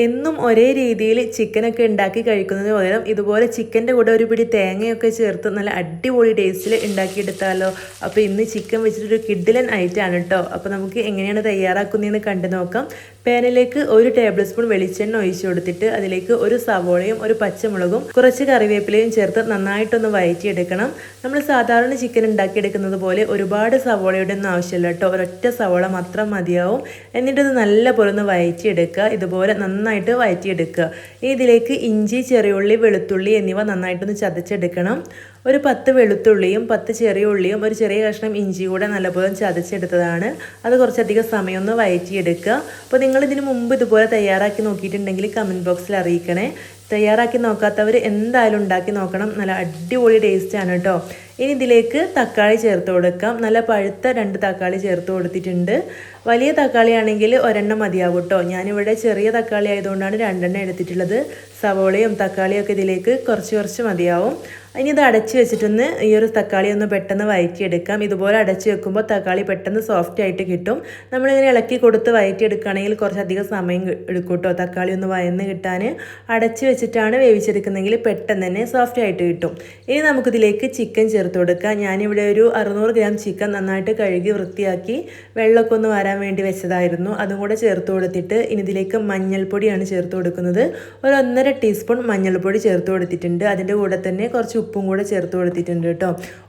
എന്നും ഒരേ രീതിയിൽ ചിക്കനൊക്കെ ഉണ്ടാക്കി കഴിക്കുന്നതിന് പകരം ഇതുപോലെ ചിക്കൻ്റെ കൂടെ ഒരു പിടി തേങ്ങയൊക്കെ ചേർത്ത് നല്ല അടിപൊളി ടേസ്റ്റിൽ ഉണ്ടാക്കിയെടുത്താലോ. അപ്പോൾ ഇന്ന് ചിക്കൻ വെച്ചിട്ടൊരു കിഡിലൻ ഐറ്റമാണ് കേട്ടോ. അപ്പോൾ നമുക്ക് എങ്ങനെയാണ് തയ്യാറാക്കുന്നതെന്ന് കണ്ടു നോക്കാം. പാനിലേക്ക് 1 ടേബിൾ സ്പൂൺ വെളിച്ചെണ്ണ ഒഴിച്ചു കൊടുത്തിട്ട് അതിലേക്ക് ഒരു സവോളയും ഒരു പച്ചമുളകും കുറച്ച് കറിവേപ്പിലയും ചേർത്ത് നന്നായിട്ടൊന്ന് വഴറ്റിയെടുക്കണം. നമ്മൾ സാധാരണ ചിക്കൻ ഉണ്ടാക്കിയെടുക്കുന്നത് പോലെ ഒരുപാട് സവോളയുടെ ഒന്നും ആവശ്യമില്ല കേട്ടോ. ഒരൊറ്റ സവോള മാത്രം മതിയാവും. എന്നിട്ടത് നല്ല പോലെ ഒന്ന് വഴറ്റിയെടുക്കുക. ഇതുപോലെ നന്നായിട്ട് വഴറ്റിയെടുക്കുക. ഇതിലേക്ക് ഇഞ്ചി, ചെറിയുള്ളി, വെളുത്തുള്ളി എന്നിവ നന്നായിട്ടൊന്ന് ചതച്ചെടുക്കണം. ഒരു 10 വെളുത്തുള്ളിയും 10 ചെറിയ ഉള്ളിയും ഒരു ചെറിയ കഷ്ണം ഇഞ്ചി കൂടെ നല്ലപോലെ ചതച്ചെടുത്തതാണ്. അത് കുറച്ചധികം സമയം ഒന്ന് വഴറ്റിയെടുക്കുക. അപ്പോൾ നിങ്ങൾ ഇതിന് മുമ്പ് ഇതുപോലെ തയ്യാറാക്കി നോക്കിയിട്ടുണ്ടെങ്കിൽ കമൻറ്റ് ബോക്സിൽ അറിയിക്കണേ. തയ്യാറാക്കി നോക്കാത്തവർ എന്തായാലും ഉണ്ടാക്കി നോക്കണം. നല്ല അടിപൊളി ടേസ്റ്റാണ് കേട്ടോ. ഇനി ഇതിലേക്ക് തക്കാളി ചേർത്ത് കൊടുക്കാം. നല്ല പഴുത്ത 2 തക്കാളി ചേർത്ത് കൊടുത്തിട്ടുണ്ട്. വലിയ തക്കാളി ആണെങ്കിൽ ഒരെണ്ണം മതിയാവും കേട്ടോ. ഞാനിവിടെ ചെറിയ തക്കാളി ആയതുകൊണ്ടാണ് 2 എണ്ണം എടുത്തിട്ടുള്ളത്. സവോളയും തക്കാളിയും ഒക്കെ ഇതിലേക്ക് കുറച്ച് മതിയാവും. ഇനി ഇത് അടച്ച് വെച്ചിട്ടൊന്ന് ഈ ഒരു തക്കാളി ഒന്ന് പെട്ടെന്ന് വഴറ്റിയെടുക്കാം. ഇതുപോലെ അടച്ച് വെക്കുമ്പോൾ തക്കാളി പെട്ടെന്ന് സോഫ്റ്റ് ആയിട്ട് കിട്ടും. നമ്മളിങ്ങനെ ഇളക്കി കൊടുത്ത് വഴറ്റിയെടുക്കുകയാണെങ്കിൽ കുറച്ചധികം സമയം എടുക്കും കേട്ടോ തക്കാളി ഒന്ന് വഴന്ന് കിട്ടാൻ. അടച്ച് വെച്ചിട്ടാണ് വേവിച്ചെടുക്കുന്നതെങ്കിൽ പെട്ടെന്ന് തന്നെ സോഫ്റ്റ് ആയിട്ട് കിട്ടും. ഇനി നമുക്കിതിലേക്ക് ചിക്കൻ ചേർത്ത് കൊടുക്കാം. ഞാനിവിടെ ഒരു 600 ഗ്രാം ചിക്കൻ നന്നായിട്ട് കഴുകി വൃത്തിയാക്കി വെള്ളമൊക്കെ ഒന്ന് വരാൻ വേണ്ടി വെച്ചതായിരുന്നു. അതും കൂടെ ചേർത്ത് കൊടുത്തിട്ട് ഇനി ഇതിലേക്ക് മഞ്ഞൾപ്പൊടിയാണ് ചേർത്ത് കൊടുക്കുന്നത്. ഒരു 1.5 ടീസ്പൂൺ മഞ്ഞൾപ്പൊടി ചേർത്ത് കൊടുത്തിട്ടുണ്ട്. അതിൻ്റെ കൂടെ തന്നെ കുറച്ച് ഉപ്പും കൂടെ ചേർത്ത് കൊടുത്തിട്ടുണ്ട് കേട്ടോ.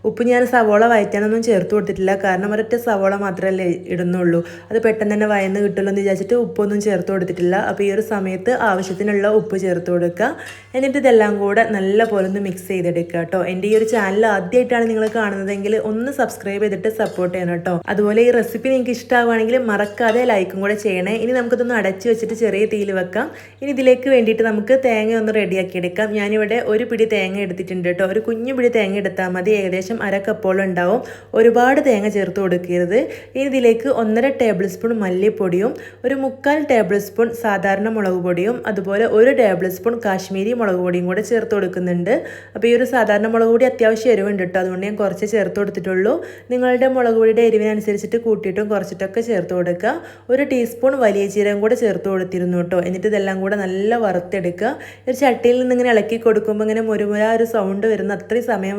ഉപ്പ് ഞാൻ സവോള വഴറ്റാനൊന്നും ചേർത്ത് കൊടുത്തിട്ടില്ല. കാരണം ഒരൊറ്റ സവോള മാത്രമല്ലേ ഇടുന്നുള്ളൂ. അത് പെട്ടെന്ന് തന്നെ വഴന്ന് കിട്ടുമല്ലോ എന്ന് വിചാരിച്ചിട്ട് ഉപ്പൊന്നും ചേർത്ത് കൊടുത്തിട്ടില്ല. അപ്പോൾ ഈ ഒരു സമയത്ത് ആവശ്യത്തിനുള്ള ഉപ്പ് ചേർത്ത് കൊടുക്കുക. എന്നിട്ട് ഇതെല്ലാം കൂടെ നല്ല പോലെ ഒന്ന് മിക്സ് ചെയ്തെടുക്കുക കേട്ടോ. എൻ്റെ ഈ ഒരു ചാനൽ ആദ്യമായിട്ടാണ് നിങ്ങൾ കാണുന്നതെങ്കിൽ ഒന്ന് സബ്സ്ക്രൈബ് ചെയ്തിട്ട് സപ്പോർട്ട് ചെയ്യണം കേട്ടോ. അതുപോലെ ഈ റെസിപ്പി നിങ്ങൾക്ക് ഇഷ്ടമാവുകയാണെങ്കിൽ മറക്കാതെ ലൈക്കും കൂടെ ചെയ്യണേ. ഇനി നമുക്കിതൊന്ന് അടച്ച് വെച്ചിട്ട് ചെറിയ തീയിൽ വെക്കാം. ഇനി ഇതിലേക്ക് വേണ്ടിയിട്ട് നമുക്ക് തേങ്ങ ഒന്ന് റെഡിയാക്കി എടുക്കാം. ഞാനിവിടെ ഒരു പിടി തേങ്ങ എടുത്തിട്ടുണ്ട് കേട്ടോ. ഒരു കുഞ്ഞു പിടി തേങ്ങ എടുത്താൽ മതി. ഏകദേശം 1/2 കപ്പോളം ഉണ്ടാവും. ഒരുപാട് തേങ്ങ ചേർത്ത് കൊടുക്കരുത്. ഇനി ഇതിലേക്ക് 1.5 ടേബിൾ സ്പൂൺ മല്ലിപ്പൊടിയും ഒരു 3/4 ടേബിൾ സ്പൂൺ സാധാരണ മുളക് പൊടിയും അതുപോലെ 1 ടേബിൾ സ്പൂൺ കാശ്മീരി മുളക് പൊടിയും കൂടെ ചേർത്ത് കൊടുക്കുന്നുണ്ട്. അപ്പോൾ ഈ ഒരു സാധാരണ മുളക് പൊടി അത്യാവശ്യം എരിവുണ്ട് കേട്ടോ. അതുകൊണ്ട് ഞാൻ കുറച്ച് ചേർത്ത് കൊടുത്തിട്ടുള്ളൂ. നിങ്ങളുടെ മുളക് പൊടിയുടെ എരിവിനനുസരിച്ചിട്ട് കൂട്ടിയിട്ടും കുറച്ചിട്ടൊക്കെ ചേർത്ത് കൊടുക്കുക. 1 ടീസ്പൂൺ വലിയ ജീരകം കൂടെ ചേർത്ത് കൊടുത്തിരുന്നു കേട്ടോ. എന്നിട്ട് ഇതെല്ലാം കൂടെ നല്ല വറുത്തെടുക്കുക. ഒരു ചട്ടിയിൽ നിന്ന് ഇങ്ങനെ ഇളക്കി കൊടുക്കുമ്പോൾ ഇങ്ങനെ മുരുമുര ഒരു സൗണ്ട് വരുന്ന അത്രയും സമയം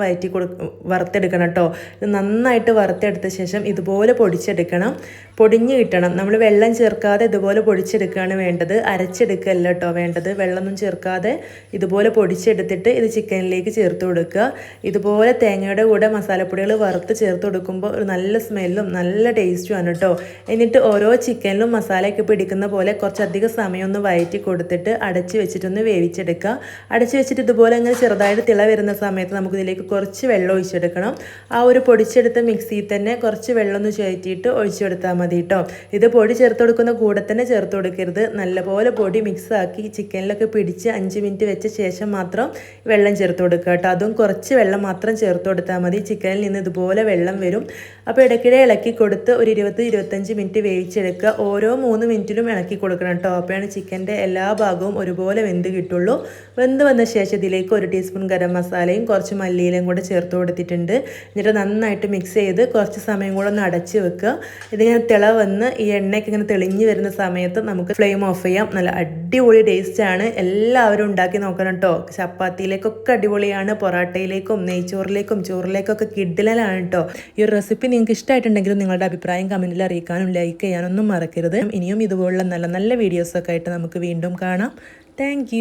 വറുത്തെടുക്കണം കേട്ടോ. ഇത് നന്നായിട്ട് വറുത്തെടുത്ത ശേഷം ഇതുപോലെ പൊടിച്ചെടുക്കണം. പൊടിഞ്ഞ് കിട്ടണം. നമ്മൾ വെള്ളം ചേർക്കാതെ ഇതുപോലെ പൊടിച്ചെടുക്കുകയാണ് വേണ്ടത്. അരച്ചെടുക്കുകയല്ല കേട്ടോ വേണ്ടത്. വെള്ളമൊന്നും ചേർക്കാതെ ഇതുപോലെ പൊടിച്ചെടുത്തിട്ട് ഇത് ചിക്കനിലേക്ക് ചേർത്ത് കൊടുക്കുക. ഇതുപോലെ തേങ്ങയുടെ കൂടെ മസാലപ്പൊടികൾ വറുത്ത് ചേർത്ത് കൊടുക്കുമ്പോൾ ഒരു നല്ല സ്മെല്ലും നല്ല ടേസ്റ്റുമാണ് കേട്ടോ. എന്നിട്ട് ഓരോ ചിക്കനിലും മസാലയൊക്കെ പിടിക്കുന്ന പോലെ കുറച്ചധികം സമയം ഒന്ന് വഴറ്റി കൊടുത്തിട്ട് അടച്ച് വെച്ചിട്ടൊന്ന് വേവിച്ചെടുക്കുക. അടച്ച് വെച്ചിട്ട് ഇതുപോലെ അങ്ങനെ ചെറുതായിട്ട് തിള വരുന്ന സമയത്ത് നമുക്കിതിലേക്ക് കുറച്ച് വെള്ളം ഒഴിച്ചെടുക്കണം. ആ ഒരു പൊടിച്ചെടുത്ത മിക്സിയിൽ തന്നെ കുറച്ച് വെള്ളം ഒന്ന് ചേർത്തിട്ട് ഒഴിച്ചെടുത്താൽ മതി കേട്ടോ. ഇത് പൊടി ചേർത്ത് കൊടുക്കുന്ന കൂടെ തന്നെ ചേർത്ത് കൊടുക്കരുത്. നല്ലപോലെ പൊടി മിക്സാക്കി ചിക്കനിലൊക്കെ പിടിച്ച് 5 മിനിറ്റ് വെച്ച ശേഷം മാത്രം വെള്ളം ചേർത്ത് കൊടുക്കുക കേട്ടോ. അതും കുറച്ച് വെള്ളം മാത്രം ചേർത്ത് കൊടുത്താൽ മതി. ചിക്കനിൽ നിന്ന് ഇതുപോലെ വെള്ളം വരും. അപ്പോൾ ഇടയ്ക്കിടെ ഇളക്കി കൊടുത്ത് ഒരു 20-25 മിനിറ്റ് വേവിച്ചെടുക്കുക. ഓരോ 3 മിനിറ്റിലും ഇളക്കി കൊടുക്കണം കേട്ടോ. അപ്പോഴാണ് ചിക്കൻ്റെ എല്ലാ ഭാഗവും ഒരുപോലെ വെന്ത് കിട്ടുള്ളൂ. വെന്ത് വന്ന ശേഷം ഇതിലേക്ക് 1 ടീസ്പൂൺ ഗരം മസാലയും കുറച്ച് മല്ലിയിലയും കൂടെ ചേർത്ത് കൊടുത്തിട്ടുണ്ട്. എന്നിട്ട് നന്നായിട്ട് മിക്സ് ചെയ്ത് കുറച്ച് സമയം കൂടെ ഒന്ന് അടച്ച് വെക്കുക. ഇതിങ്ങനെ തിള വന്ന് ഈ എണ്ണയൊക്കെ ഇങ്ങനെ തെളിഞ്ഞ് വരുന്ന സമയത്ത് നമുക്ക് ഫ്ലെയിം ഓഫ് ചെയ്യാം. നല്ല അടിപൊളി ടേസ്റ്റാണ്. എല്ലാവരും ഉണ്ടാക്കി നോക്കണം കേട്ടോ. ചപ്പാത്തിയിലേക്കൊക്കെ അടിപൊളിയാണ്. പൊറാട്ടയിലേക്കും നെയ്ച്ചോറിലേക്കും ചോറിലേക്കൊക്കെ കിഡിലാണ് കേട്ടോ. ഈ ഒരു റെസിപ്പി നിങ്ങൾക്ക് ഇഷ്ടമായിട്ടുണ്ടെങ്കിലും നിങ്ങളുടെ അഭിപ്രായം കമൻറ്റിൽ അറിയിക്കാനും ലൈക്ക് ചെയ്യാനൊന്നും മറക്കരുത്. ഇനിയും ഇതുപോലുള്ള നല്ല നല്ല വീഡിയോസൊക്കെ ആയിട്ട് നമുക്ക് വീണ്ടും കാണാം. താങ്ക്